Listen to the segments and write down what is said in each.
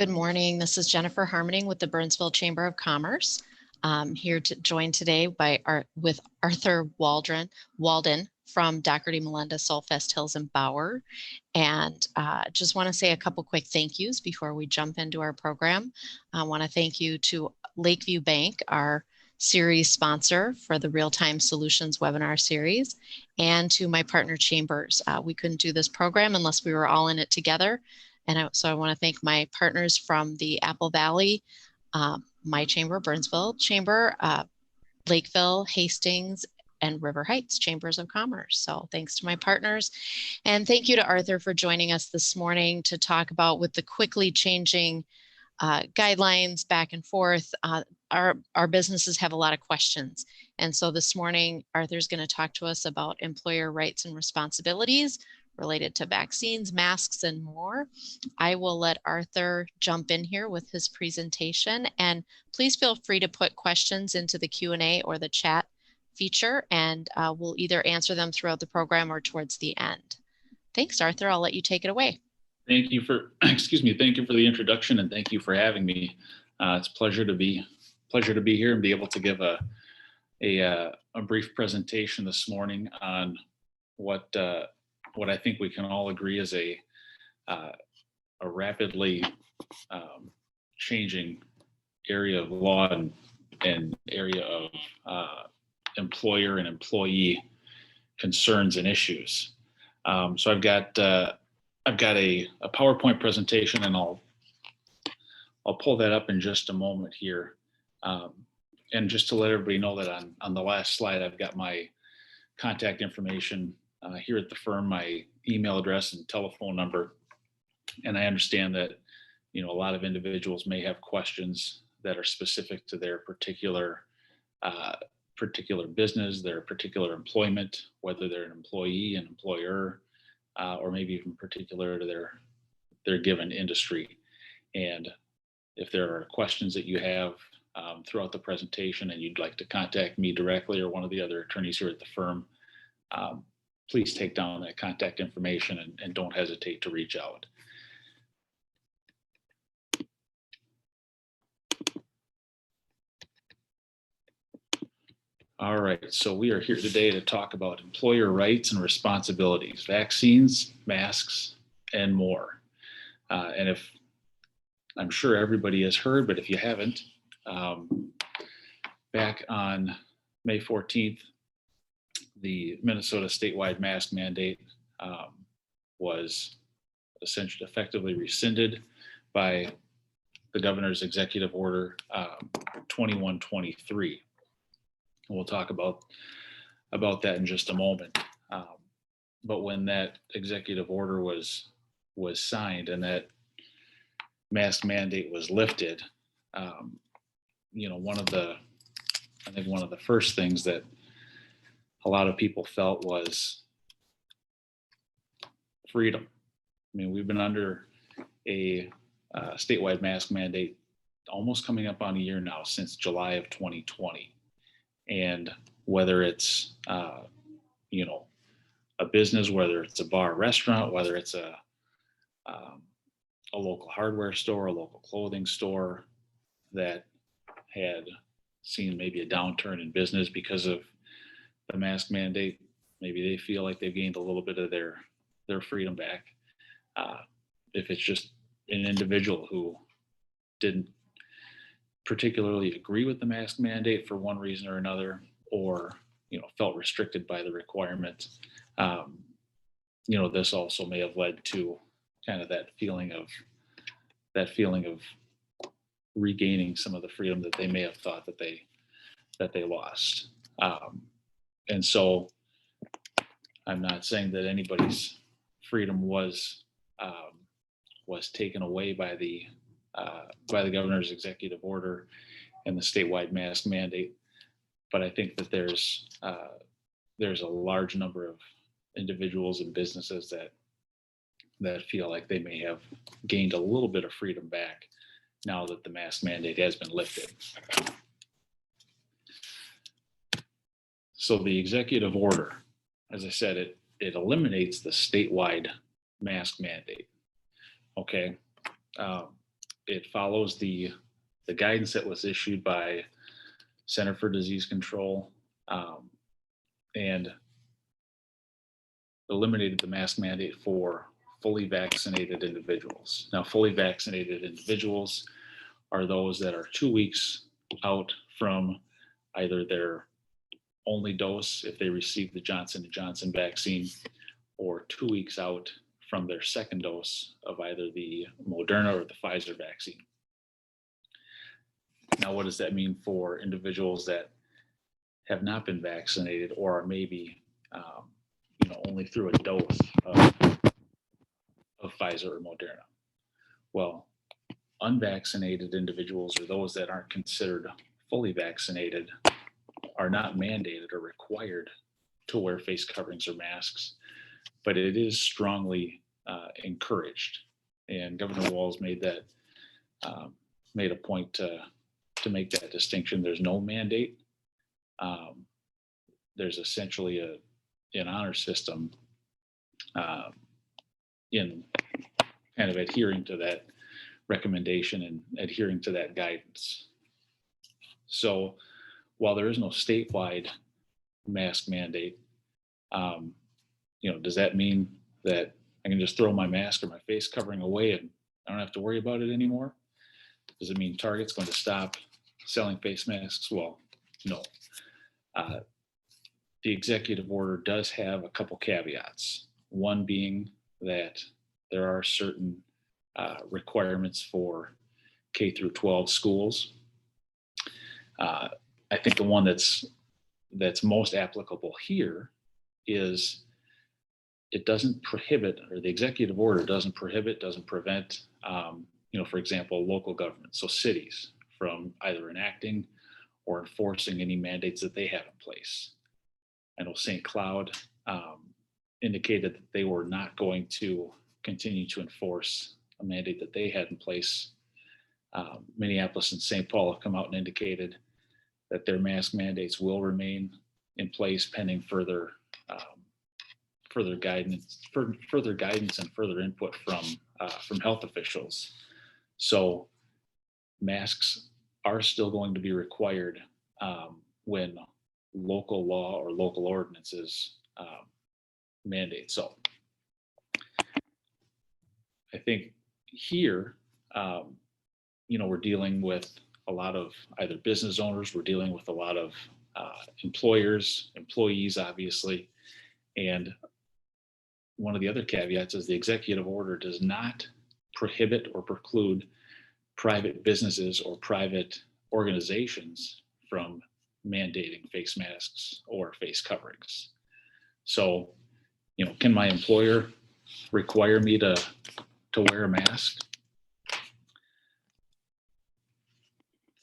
Good morning. This is Jennifer Harmoning with the Burnsville Chamber of Commerce. Here to join today with Arthur Walden from Doherty, Melinda, Solfest Hills, and Bauer. And just want to say a couple quick thank yous before we jump into our program. I want to thank you to Lakeview Bank, our series sponsor for the Real-Time Solutions webinar series, and to my partner chambers. We couldn't do this program unless we were all in it together. And so I want to thank my partners from the Apple Valley, my chamber, Burnsville Chamber, Lakeville, Hastings, and River Heights Chambers of Commerce. So thanks to my partners. And thank you to Arthur for joining us this morning to talk about, with the quickly changing guidelines back and forth, our businesses have a lot of questions. And so this morning, Arthur's going to talk to us about employer rights and responsibilities related to vaccines, masks, and more. I will let Arthur jump in here with his presentation, and please feel free to put questions into the Q&A or the chat feature, and we'll either answer them throughout the program or towards the end. Thanks, Arthur. I'll let you take it away. Thank you for, thank you for the introduction, and thank you for having me. It's a pleasure to be here and be able to give a brief presentation this morning on what I think we can all agree is a rapidly changing area of law and area of employer and employee concerns and issues. So I've got a PowerPoint presentation, and I'll pull that up in just a moment here. And just to let everybody know that on the last slide, I've got my contact information here at the firm, my email address and telephone number. And I understand that, a lot of individuals may have questions that are specific to their particular business, their particular employment, whether they're an employee, an employer, or maybe even particular to their given industry. And if there are questions that you have throughout the presentation and you'd like to contact me directly or one of the other attorneys here at the firm, please take down that contact information and don't hesitate to reach out. All right, so we are here today to talk about employer rights and responsibilities, vaccines, masks, and more. And if I'm sure everybody has heard, but if you haven't, back on May 14th, the Minnesota statewide mask mandate was essentially effectively rescinded by the governor's executive order 2123. And we'll talk about that in just a moment. But when that executive order was signed and that mask mandate was lifted, one of the first things that a lot of people felt was freedom. I mean, we've been under a statewide mask mandate almost coming up on a year now, since July of 2020. And whether it's, a business, whether it's a bar, restaurant, whether it's a local hardware store, a local clothing store that had seen maybe a downturn in business because of the mask mandate, maybe they feel like they've gained a little bit of their freedom back. If it's just an individual who didn't particularly agree with the mask mandate for one reason or another, or felt restricted by the requirements, this also may have led to kind of that feeling of regaining some of the freedom that they may have thought that they lost. And so I'm not saying that anybody's freedom was taken away by the governor's executive order and the statewide mask mandate, but I think that there's a large number of individuals and businesses that feel like they may have gained a little bit of freedom back now that the mask mandate has been lifted. So the executive order, as I said, it eliminates the statewide mask mandate. Okay. it follows the guidance that was issued by Center for Disease Control, and eliminated the mask mandate for fully vaccinated individuals. Now, fully vaccinated individuals are those that are 2 weeks out from either their only dose if they receive the Johnson & Johnson vaccine, or 2 weeks out from their second dose of either the Moderna or the Pfizer vaccine. Now, what does that mean for individuals that have not been vaccinated or are maybe only through a dose of Pfizer or Moderna? Well, unvaccinated individuals, or those that aren't considered fully vaccinated, are not mandated or required to wear face coverings or masks, but it is strongly encouraged. And Governor Walz made a point to make that distinction. There's no mandate. There's essentially an honor system in kind of adhering to that recommendation and adhering to that guidance. So while there is no statewide mask mandate, does that mean that I can just throw my mask or my face covering away and I don't have to worry about it anymore? Does it mean Target's going to stop selling face masks? Well, no. The executive order does have a couple caveats. One being that there are certain requirements for K through 12 schools. I think the one that's most applicable here is it doesn't prohibit, or the executive order doesn't prohibit, doesn't prevent, for example, local government, so cities, from either enacting or enforcing any mandates that they have in place. I know St. Cloud indicated that they were not going to continue to enforce a mandate that they had in place. Minneapolis and St. Paul have come out and indicated that their mask mandates will remain in place pending further guidance and further input from health officials. So masks are still going to be required when local law or local ordinances mandate. So I think here, we're dealing with a lot of either business owners, we're dealing with a lot of employers, employees, obviously. And one of the other caveats is the executive order does not prohibit or preclude private businesses or private organizations from mandating face masks or face coverings. So, can my employer require me to wear a mask?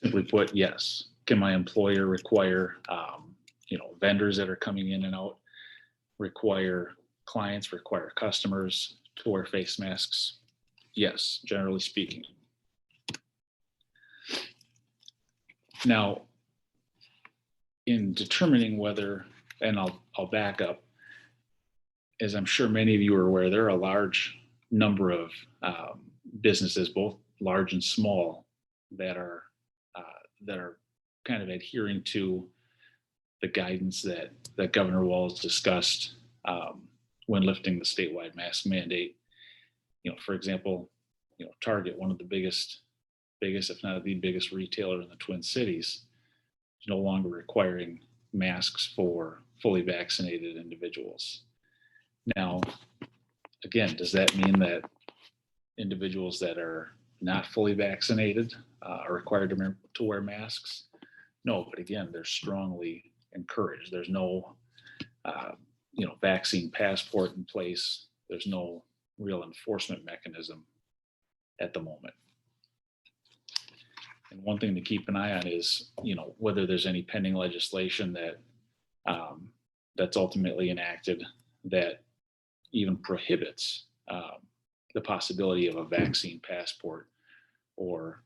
Simply put, yes. Can my employer require, vendors that are coming in and out, require clients, require customers to wear face masks? Yes, generally speaking. Now, in determining whether, and I'll back up, as I'm sure many of you are aware, there are a large number of businesses, both large and small, that are kind of adhering to the guidance that Governor Walz discussed when lifting the statewide mask mandate. For example, Target, one of the biggest, if not the biggest retailer in the Twin Cities, is no longer requiring masks for fully vaccinated individuals. Now, again, does that mean that individuals that are not fully vaccinated are required to wear masks? No, but again, they're strongly encouraged. There's no, vaccine passport in place. There's no real enforcement mechanism at the moment. And one thing to keep an eye on is, whether there's any pending legislation that that's ultimately enacted that even prohibits the possibility of a vaccine passport or,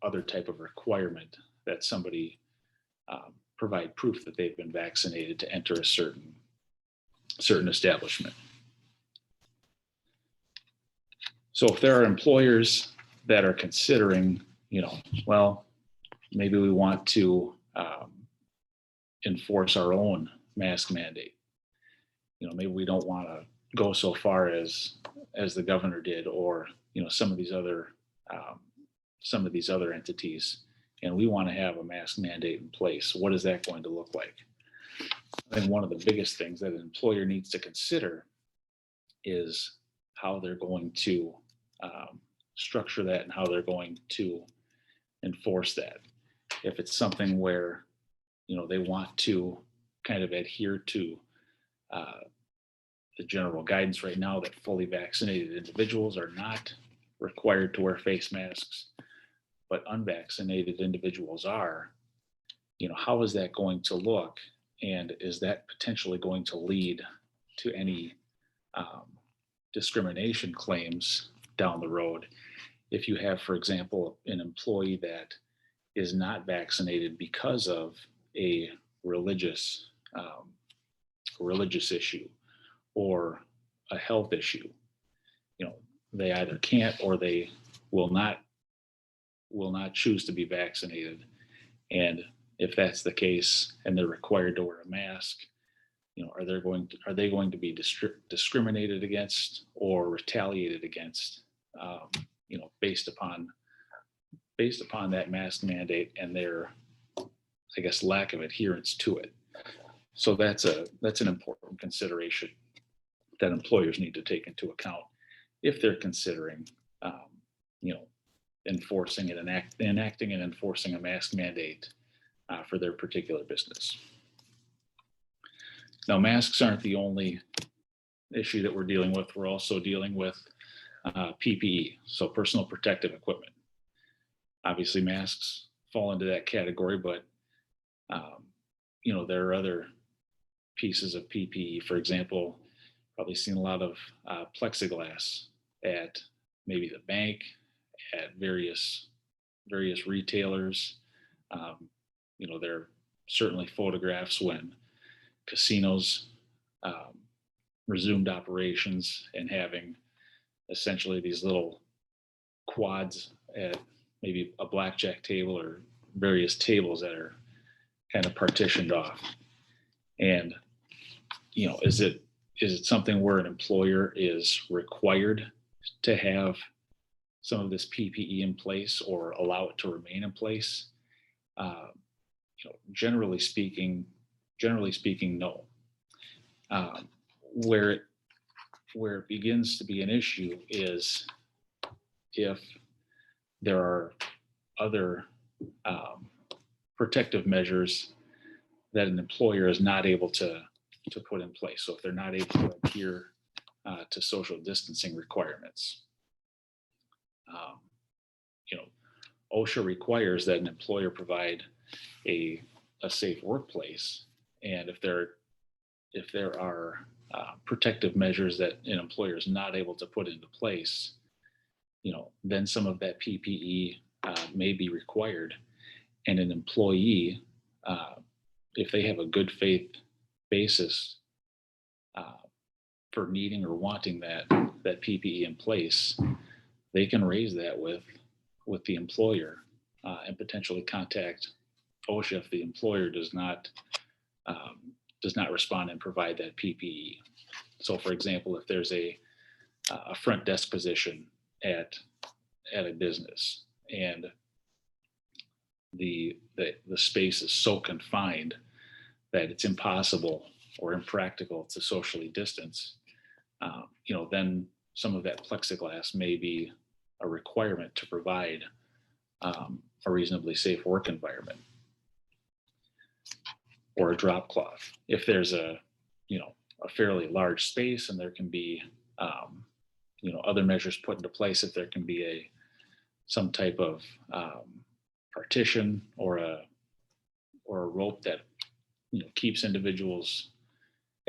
other type of requirement that somebody provide proof that they've been vaccinated to enter a certain establishment. So if there are employers that are considering, well, maybe we want to enforce our own mask mandate. Maybe we don't want to go so far as the governor did, or some of these other entities, and we want to have a mask mandate in place. What is that going to look like? I think one of the biggest things that an employer needs to consider is how they're going to structure that and how they're going to enforce that. If it's something where they want to kind of adhere to the general guidance right now that fully vaccinated individuals are not required to wear face masks, but unvaccinated individuals are, how is that going to look? And is that potentially going to lead to any discrimination claims down the road? If you have, for example, an employee that is not vaccinated because of a religious issue or a health issue, they either can't or they will not choose to be vaccinated. And if that's the case and they're required to wear a mask, are they going to be discriminated against or retaliated against, based upon that mask mandate and their, I guess, lack of adherence to it? So that's an important consideration that employers need to take into account if they're considering, enforcing and enacting and enforcing a mask mandate for their particular business. Now, masks aren't the only issue that we're dealing with. We're also dealing with PPE, so personal protective equipment. Obviously, masks fall into that category, but there are other pieces of PPE. For example, probably seen a lot of plexiglass at maybe the bank, at various retailers. There are certainly photographs when casinos resumed operations and having essentially these little quads at maybe a blackjack table or various tables that are kind of partitioned off. And is it something where an employer is required to have some of this PPE in place or allow it to remain in place? Generally speaking, no. Where it begins to be an issue is if there are other protective measures that an employer is not able to put in place. So if they're not able to adhere to social distancing requirements, OSHA requires that an employer provide a safe workplace, and if there are protective measures that an employer is not able to put into place, then some of that PPE may be required, and an employee, if they have a good faith basis for needing or wanting that PPE in place, they can raise that with the employer and potentially contact OSHA if the employer does not respond and provide that PPE. So, for example, if there's a front desk position at a business and the space is so confined that it's impossible or impractical to socially distance, then some of that plexiglass may be a requirement to provide a reasonably safe work environment. Or a drop cloth. If there's a fairly large space and there can be other measures put into place, if there can be some type of partition or a rope that keeps individuals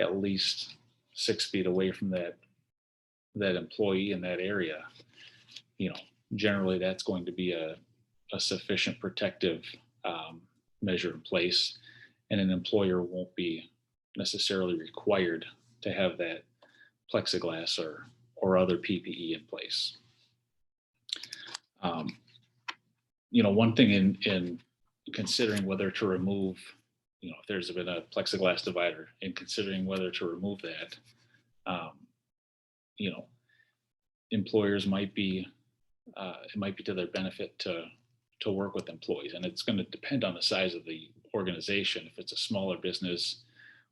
at least 6 feet away from that employee in that area, generally that's going to be a sufficient protective measure in place, and an employer won't be necessarily required to have that plexiglass or other PPE in place. Um, one thing in considering whether to remove, if there's been a plexiglass divider, and considering whether to remove that, um, you know, employers might be, it might be to their benefit to work with employees, and it's going to depend on the size of the organization. If it's a smaller business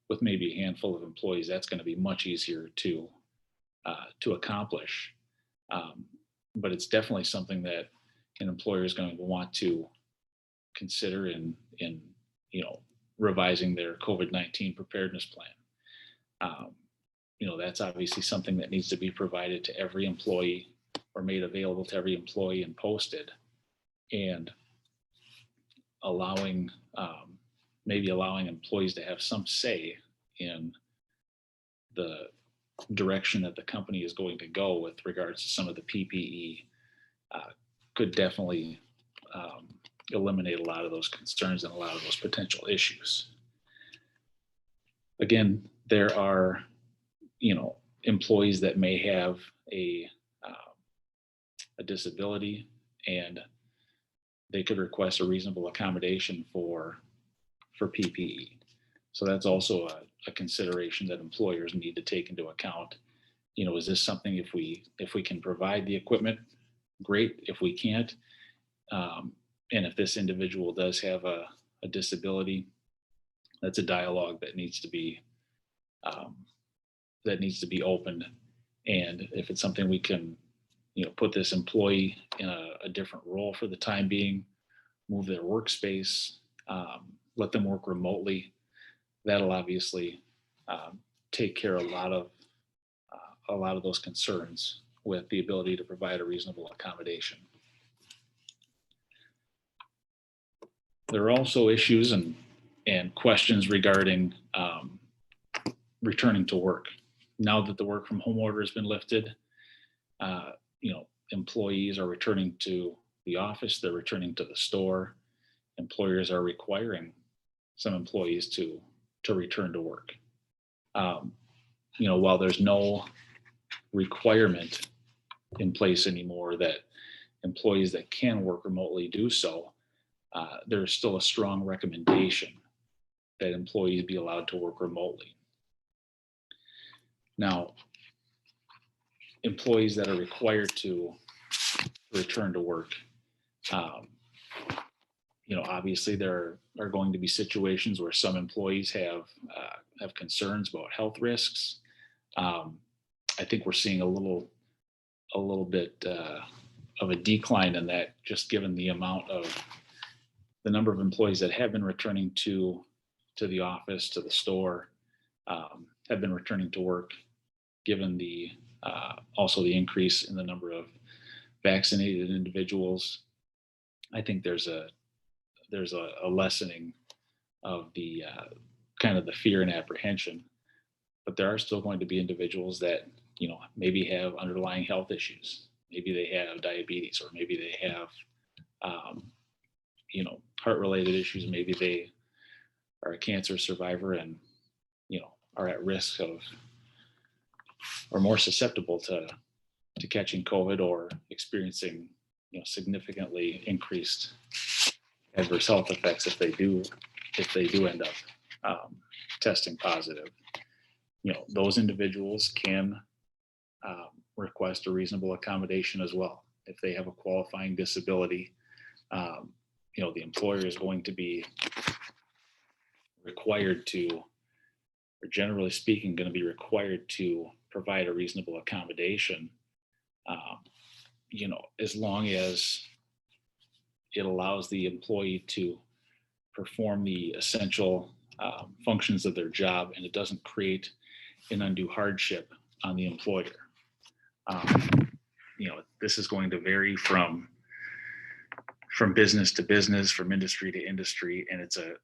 with maybe a handful of employees, that's going to be much easier to accomplish. Um, but it's definitely something that an employer is going to want to consider in revising their COVID-19 preparedness plan. Um, that's obviously something that needs to be provided to every employee or made available to every employee and posted, and allowing maybe allowing employees to have some say in the direction that the company is going to go with regards to some of the PPE could definitely eliminate a lot of those concerns and a lot of those potential issues. Again, there are, employees that may have a disability, and they could request a reasonable accommodation for PPE. So that's also a consideration that employers need to take into account. Is this something, if we can provide the equipment, great. If we can't, and if this individual does have a disability, that's a dialogue that needs to be opened. And if it's something we can, put this employee in a different role for the time being, move their workspace, let them work remotely, that'll obviously take care of a lot of those concerns with the ability to provide a reasonable accommodation. There are also issues and questions regarding returning to work. Now that the work from home order has been lifted, employees are returning to the office, they're returning to the store. Employers are requiring some employees to return to work. While there's no requirement in place anymore that employees that can work remotely do so, there's still a strong recommendation that employees be allowed to work remotely. Now, employees that are required to return to work, obviously there are going to be situations where some employees have concerns about health risks. I think we're seeing a little bit of a decline in that, just given the number of employees that have been returning to the office, to the store, have been returning to work, given the also the increase in the number of vaccinated individuals. I think there's a lessening of the kind of the fear and apprehension, but there are still going to be individuals that maybe have underlying health issues. Maybe they have diabetes, or maybe they have heart-related issues. Maybe they are a cancer survivor and are at risk of, or more susceptible to catching COVID, or experiencing significantly increased adverse health effects if they do end up testing positive. Those individuals can request a reasonable accommodation as well. If they have a qualifying disability, the employer is going to be required to, or generally speaking, going to be required to provide a reasonable accommodation, as long as it allows the employee to perform the essential functions of their job, and it doesn't create an undue hardship on the employer. This is going to vary from business to business, from industry to industry, and it's a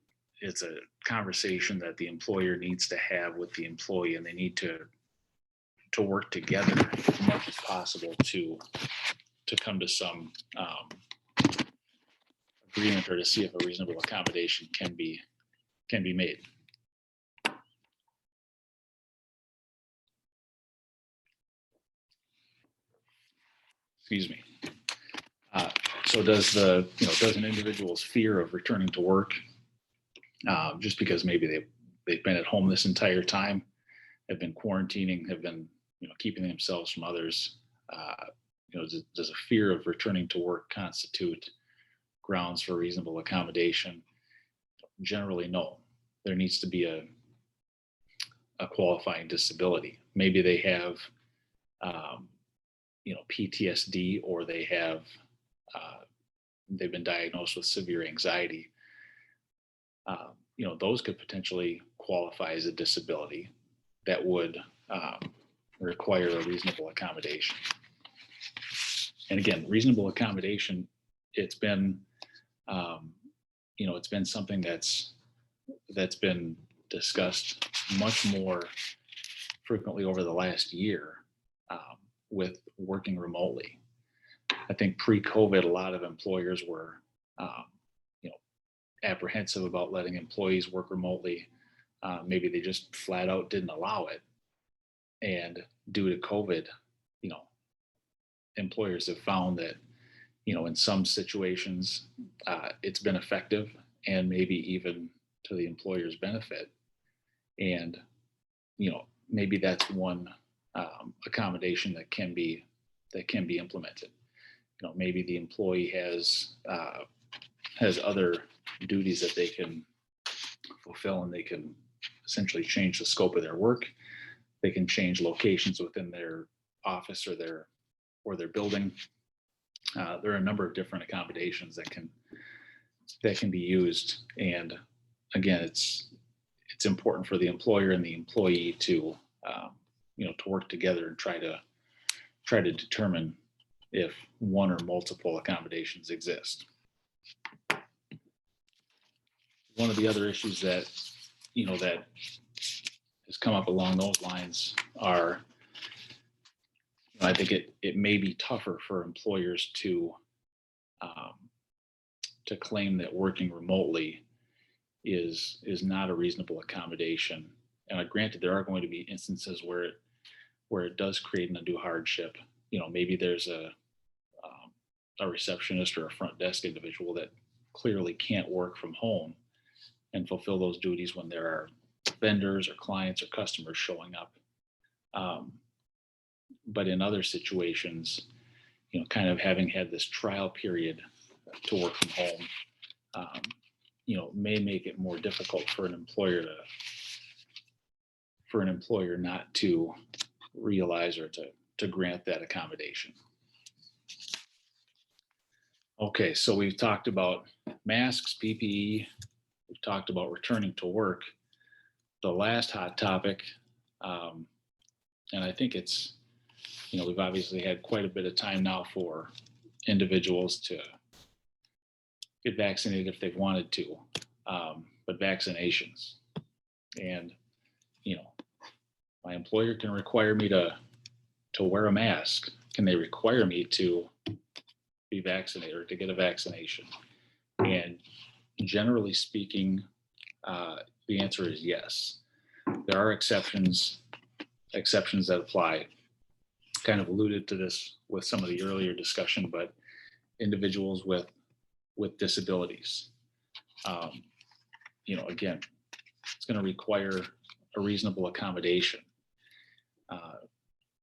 conversation that the employer needs to have with the employee, and they need to work together as much as possible to come to some agreement, or to see if a reasonable accommodation can be made. Excuse me. So does does an individual's fear of returning to work, just because maybe they've been at home this entire time, have been quarantining, have been keeping themselves from others, does a fear of returning to work constitute grounds for reasonable accommodation? Generally, no. There needs to be a qualifying disability. Maybe they have PTSD, or they've been diagnosed with severe anxiety. Those could potentially qualify as a disability that would require a reasonable accommodation. And again, reasonable accommodation, it's been something that's been discussed much more frequently over the last year, with working remotely. I think pre-COVID, a lot of employers were apprehensive about letting employees work remotely. Maybe they just flat out didn't allow it. And due to COVID, employers have found that, in some situations, it's been effective and maybe even to the employer's benefit. And, maybe that's one accommodation that can be implemented. Maybe the employee has other duties that they can fulfill, and they can essentially change the scope of their work. They can change locations within their office or their building. There are a number of different accommodations that can be used. And again, it's important for the employer and the employee to work together and try to determine if one or multiple accommodations exist. One of the other issues that has come up along those lines are, I think it may be tougher for employers to claim that working remotely is not a reasonable accommodation. And granted, there are going to be instances where it does create an undue hardship. Maybe there's a receptionist or a front desk individual that clearly can't work from home and fulfill those duties when there are vendors or clients or customers showing up. But in other situations, kind of having had this trial period to work from home, may make it more difficult for an employer not to realize or to grant that accommodation. Okay, so we've talked about masks, PPE, we've talked about returning to work. The last hot topic, and I think it's, we've obviously had quite a bit of time now for individuals to get vaccinated if they've wanted to, but vaccinations. And, my employer can require me to wear a mask. Can they require me to be vaccinated or to get a vaccination? And generally speaking, the answer is yes. There are exceptions that apply. Kind of alluded to this with some of the earlier discussion, but individuals with disabilities, again, it's going to require a reasonable accommodation,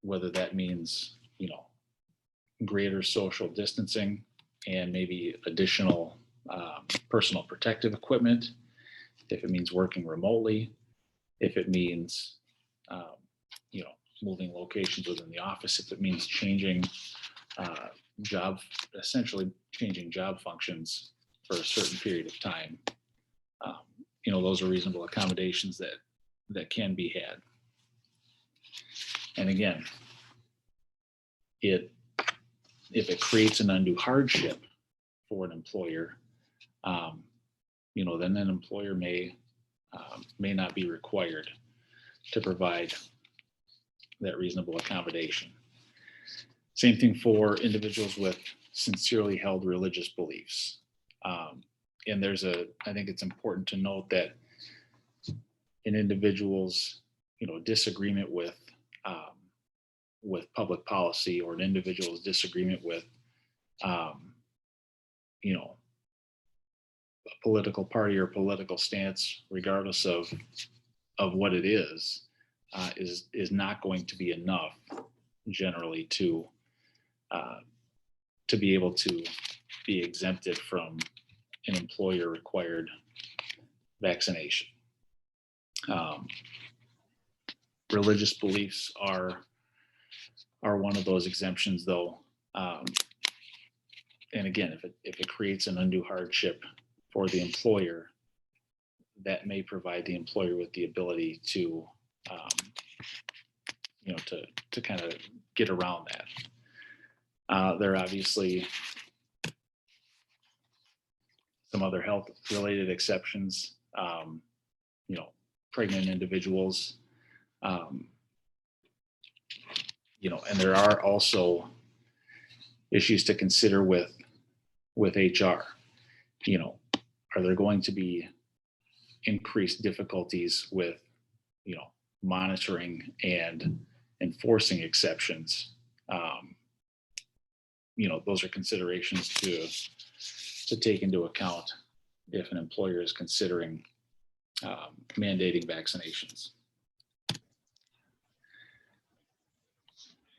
whether that means, greater social distancing and maybe additional personal protective equipment, if it means working remotely, if it means, moving locations within the office, if it means essentially changing job functions for a certain period of time. Those are reasonable accommodations that can be had. And again, if it creates an undue hardship for an employer, then an employer may not be required to provide that reasonable accommodation. Same thing for individuals with sincerely held religious beliefs. And I think it's important to note that an individual's, disagreement with public policy, or an individual's disagreement with you know, a political party or political stance, regardless of what it is not going to be enough generally to be able to be exempted from an employer required vaccination. Religious beliefs are one of those exemptions, though. And again, if it creates an undue hardship for the employer, that may provide the employer with the ability to, to kind of get around that. There are obviously some other health-related exceptions. Pregnant individuals, and there are also issues to consider with HR. Are there going to be increased difficulties with, monitoring and enforcing exceptions? Those are considerations to take into account if an employer is considering mandating vaccinations.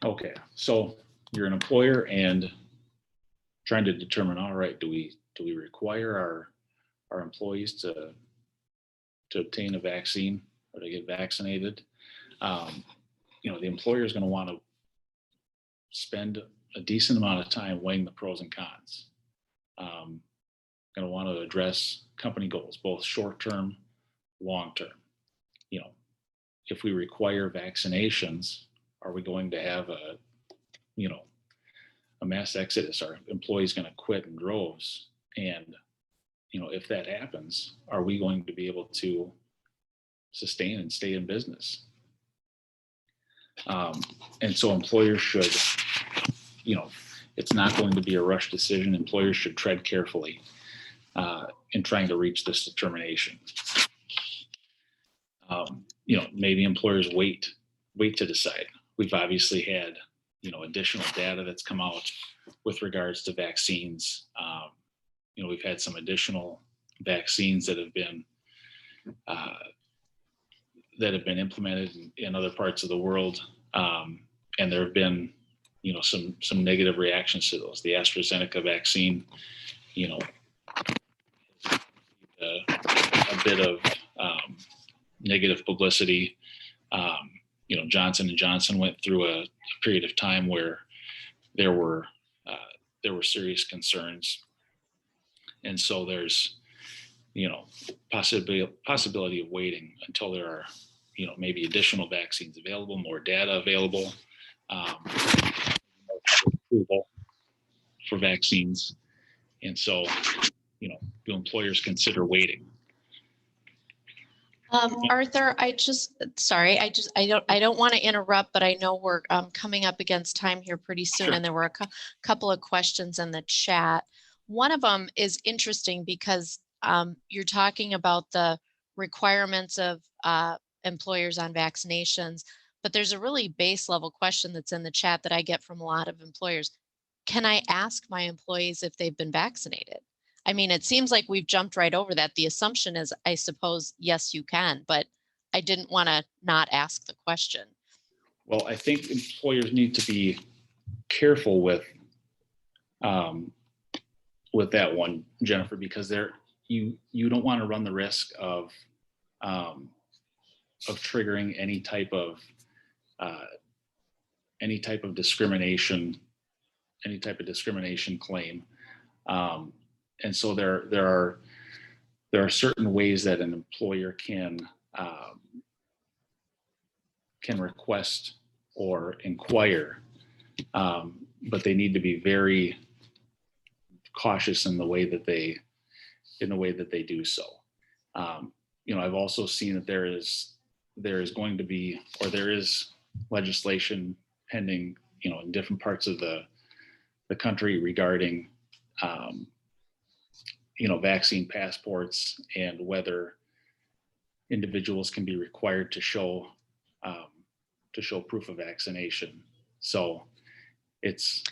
Okay, so you're an employer and trying to determine, all right, do we require our employees to obtain a vaccine or to get vaccinated? The employer is going to want to spend a decent amount of time weighing the pros and cons. Going to want to address company goals, both short-term, long-term. If we require vaccinations, are we going to have a mass exodus? Are employees going to quit in droves? And, if that happens, are we going to be able to sustain and stay in business? And so employers should, it's not going to be a rush decision. Employers should tread carefully in trying to reach this determination. Maybe employers wait to decide. We've obviously had, additional data that's come out with regards to vaccines. We've had some additional vaccines that have been implemented in other parts of the world, and there have been, some negative reactions to those. The AstraZeneca vaccine, a bit of negative publicity. Johnson & Johnson went through a period of time where there were serious concerns, and so there's possibility of waiting until there are maybe additional vaccines available, more data available, approval for vaccines, and so do employers consider waiting? Arthur, I don't want to interrupt, but I know we're coming up against time here pretty soon. Sure. And there were a couple of questions in the chat. One of them is interesting because you're talking about the requirements of employers on vaccinations, but there's a really base level question that's in the chat that I get from a lot of employers. Can I ask my employees if they've been vaccinated? I mean, it seems like we've jumped right over that. The assumption is, I suppose, yes, you can, but I didn't want to not ask the question. Well, I think employers need to be careful with that one, Jennifer, because you don't want to run the risk of triggering any type of discrimination, claim. And so there are certain ways that an employer can request or inquire, but they need to be very cautious in the way that they do so. I've also seen that there is going to be, or there is legislation pending, in different parts of the country regarding vaccine passports and whether individuals can be required to show proof of vaccination. So it's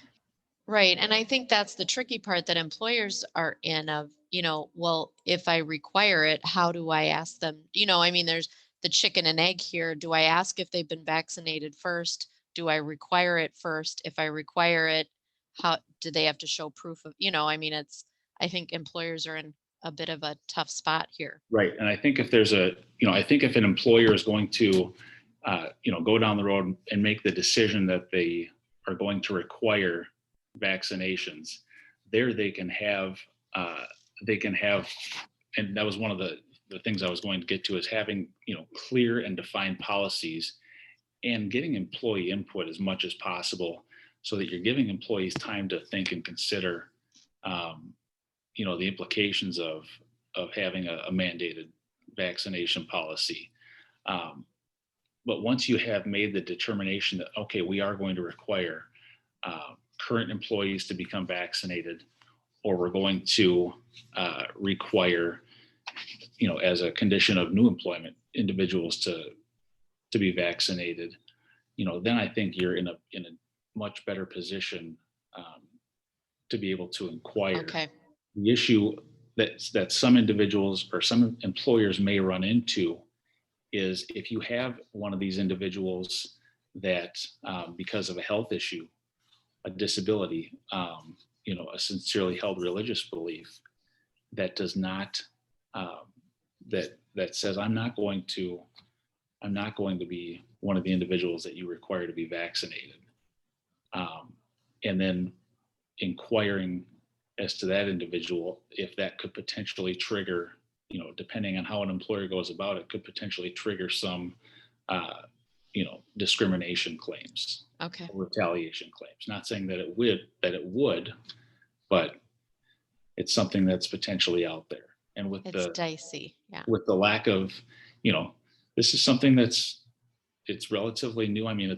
Right. And I think that's the tricky part that employers are in of, well, if I require it, how do I ask them? I mean, there's the chicken and egg here. Do I ask if they've been vaccinated first? Do I require it first? If I require it, how do they have to show proof of, I mean, I think employers are in a bit of a tough spot here. Right. And I think if there's I think if an employer is going to, go down the road and make the decision that they are going to require vaccinations, there they can have, and that was one of the things I was going to get to is having, clear and defined policies and getting employee input as much as possible so that you're giving employees time to think and consider, um, the implications of having a mandated vaccination policy. Um, but once you have made the determination that, okay, we are going to require current employees to become vaccinated, or we're going to require, as a condition of new employment, individuals to be vaccinated, then I think you're in a much better position um, to be able to inquire. Okay. The issue that some individuals or some employers may run into is if you have one of these individuals that, because of a health issue, a disability, a sincerely held religious belief that does not, um, that says, I'm not going to be one of the individuals that you require to be vaccinated. Um, and then inquiring as to that individual, if that could potentially trigger, depending on how an employer goes about it, could potentially trigger some, discrimination claims, Okay. retaliation claims. Not saying that it would, but it's something that's potentially out there. And It's dicey. Yeah. with the lack of, you know, this is something it's relatively new. I mean,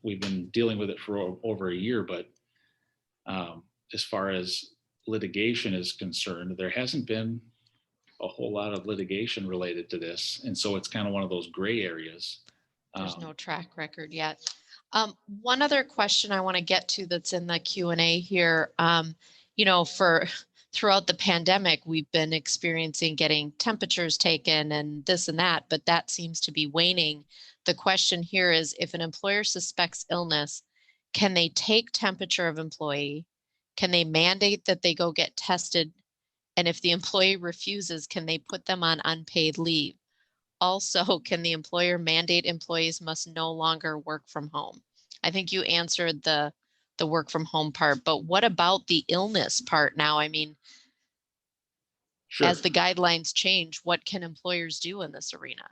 we've been dealing with it for over a year, but as far as litigation is concerned, there hasn't been a whole lot of litigation related to this, and so it's kind of one of those gray areas. There's no Um, track record yet. One other question I want to get to that's in the Q&A here. For throughout the pandemic, we've been experiencing getting temperatures taken and this and that, but that seems to be waning. The question here is, if an employer suspects illness, can they take temperature of employee? Can they mandate that they go get tested? And if the employee refuses, can they put them on unpaid leave? Also, can the employer mandate employees must no longer work from home? I think you answered the work from home part, but what about the illness part now? I mean, sure. as the guidelines change, what can employers do in this arena?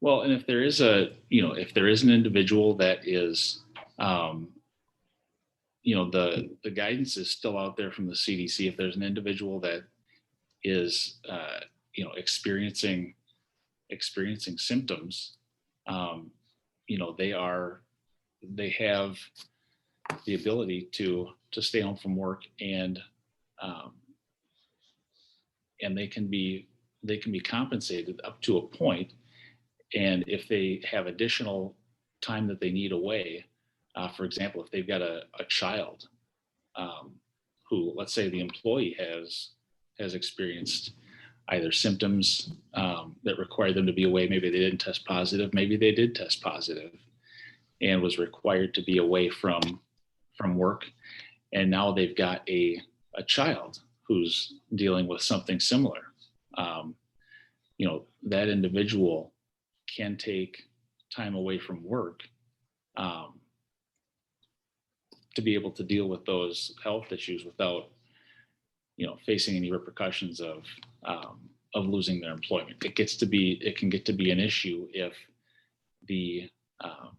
Well, and if there is if there is an individual that is, um, the guidance is still out there from the CDC. If there's an individual that is, experiencing symptoms, um, they have the ability to stay home from work, um, and they can be compensated up to a point. And if they have additional time that they need away, for example, if they've got a child, um, who, let's say, the employee has experienced either symptoms that require them to be away, maybe they didn't test positive, maybe they did test positive, and was required to be away from work, and now they've got a child who's dealing with something similar. um, that individual can take time away from work, um, to be able to deal with those health issues without, facing any repercussions of losing their employment. It can get to be an issue the um,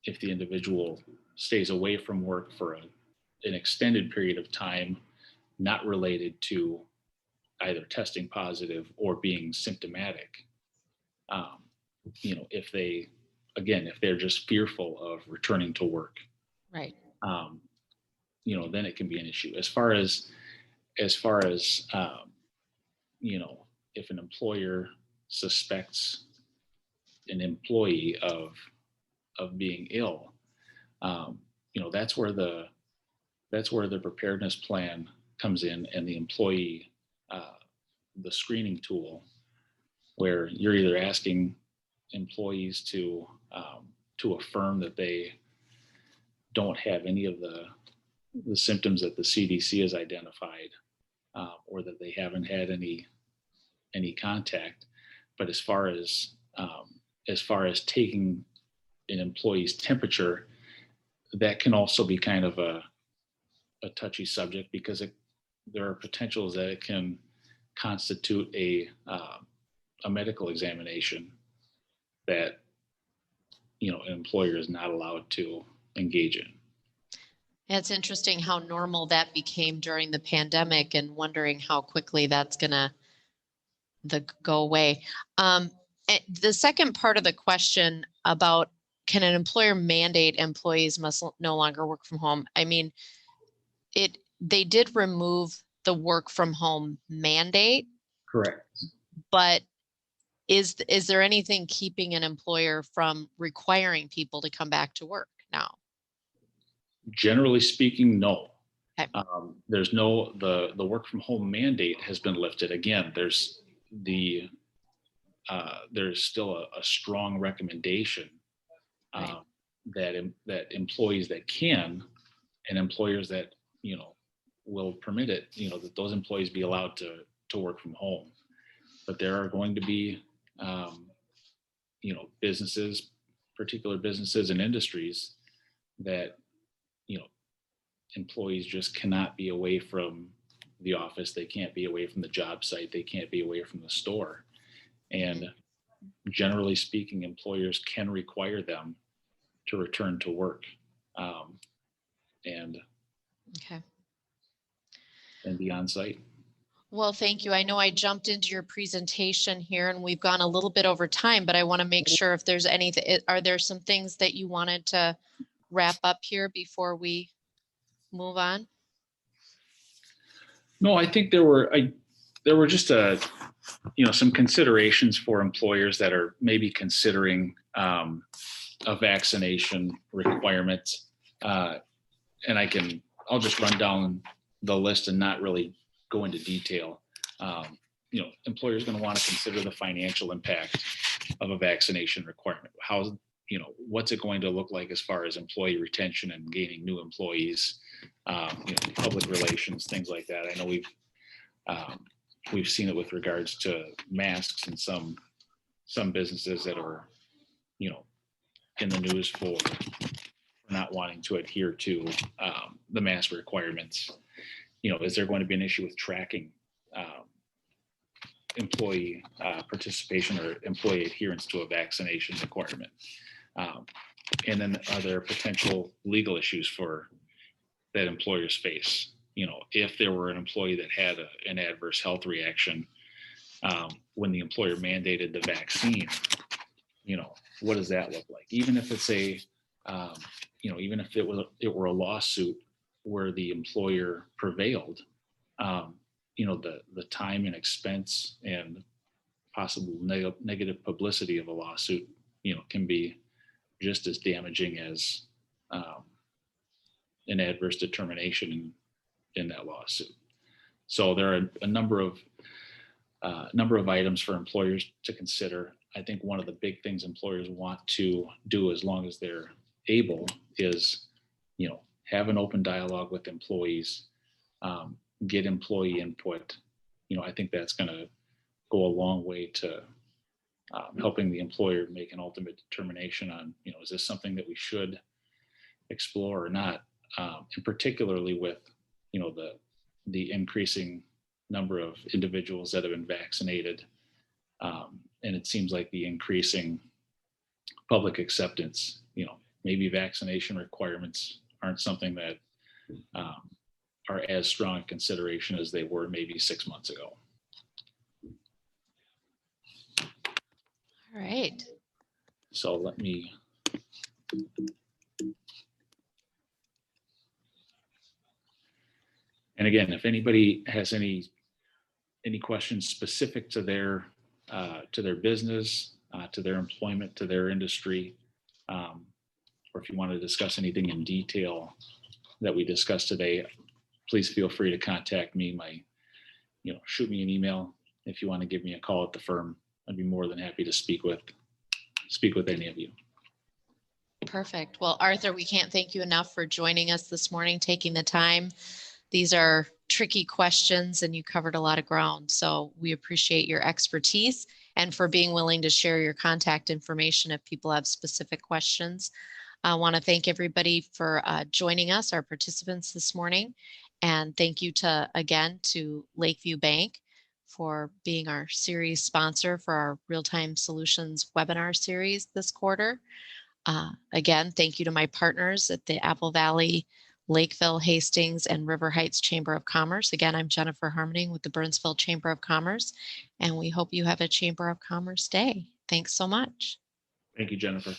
if the individual stays away from work for an extended period of time, not related to either testing positive or being symptomatic. Um, if if they're just fearful of returning to work, Right. um, then it can be an issue. As far as if an employer suspects an employee of being ill, that's where that's where the preparedness plan comes in, and the employee, the screening tool, where you're either asking employees to affirm that they don't have any of the symptoms that the CDC has identified, or that they haven't had any contact. But as far as taking an employee's temperature, that can also be kind of a touchy subject, because there are potentials that it can constitute a medical examination that an employer is not allowed to engage in. It's interesting how normal that became during the pandemic, and wondering how quickly that's gonna go away. The second part of the question about, can an employer mandate employees must no longer work from home? I mean, they did remove the work from home mandate, Correct. but is there anything keeping an employer from requiring people to come back to work now? Generally speaking, no. Okay. There's no, the work from home mandate has been lifted. Again, there's still a strong recommendation Right. that employees that can, and employers that will permit it, that those employees be allowed to work from home. But there are going to be businesses, particular businesses and industries, that employees just cannot be away from the office. They can't be away from the job site. They can't be away from the store. And generally speaking, employers can require them to return to work, and Okay. be on site. Well, thank you. I know I jumped into your presentation here, and we've gone a little bit over time, but I want to make sure if there's anything, are there some things that you wanted to wrap up here before we move on? No, I think there were just some considerations for employers that are maybe considering a vaccination requirement, and I'll just run down the list and not really go into detail. Employers are going to want to consider the financial impact of a vaccination requirement. What's it going to look like as far as employee retention and gaining new employees, public relations, things like that. I know we've seen it with regards to masks, and some businesses that are, in the news for not wanting to adhere to the mask requirements. Is there going to be an issue with tracking employee participation or employee adherence to a vaccination requirement? And then are there potential legal issues that employers face? If there were an employee that had an adverse health reaction when the employer mandated the vaccine, what does that look like? Even if it's even if it were a lawsuit where the employer prevailed, the time and expense and possible negative publicity of a lawsuit, can be just as damaging as an adverse determination in that lawsuit. So there are a number of items for employers to consider. I think one of the big things employers want to do, as long as they're able, is have an open dialogue with employees, get employee input. I think that's going to go a long way to helping the employer make an ultimate determination on, is this something that we should explore or not, and particularly with, the increasing number of individuals that have been vaccinated, and it seems like the increasing public acceptance. Maybe vaccination requirements aren't something that are as strong a consideration as they were maybe 6 months ago. All right. So let me. And again, if anybody has any questions specific to their business, to their employment, to their industry, or if you want to discuss anything in detail, that we discussed today, please feel free to contact me. Shoot me an email if you want to give me a call at the firm. I'd be more than happy to speak with any of you. Perfect. Well, Arthur, we can't thank you enough for joining us this morning, taking the time. These are tricky questions and you covered a lot of ground. So we appreciate your expertise and for being willing to share your contact information if people have specific questions. I want to thank everybody for joining us, our participants this morning. And thank you again to Lakeview Bank for being our series sponsor for our Real-Time Solutions webinar series this quarter. Again, thank you to my partners at the Apple Valley, Lakeville, Hastings, and River Heights Chamber of Commerce. Again, I'm Jennifer Harmoning with the Burnsville Chamber of Commerce, and we hope you have a Chamber of Commerce day. Thanks so much. Thank you, Jennifer.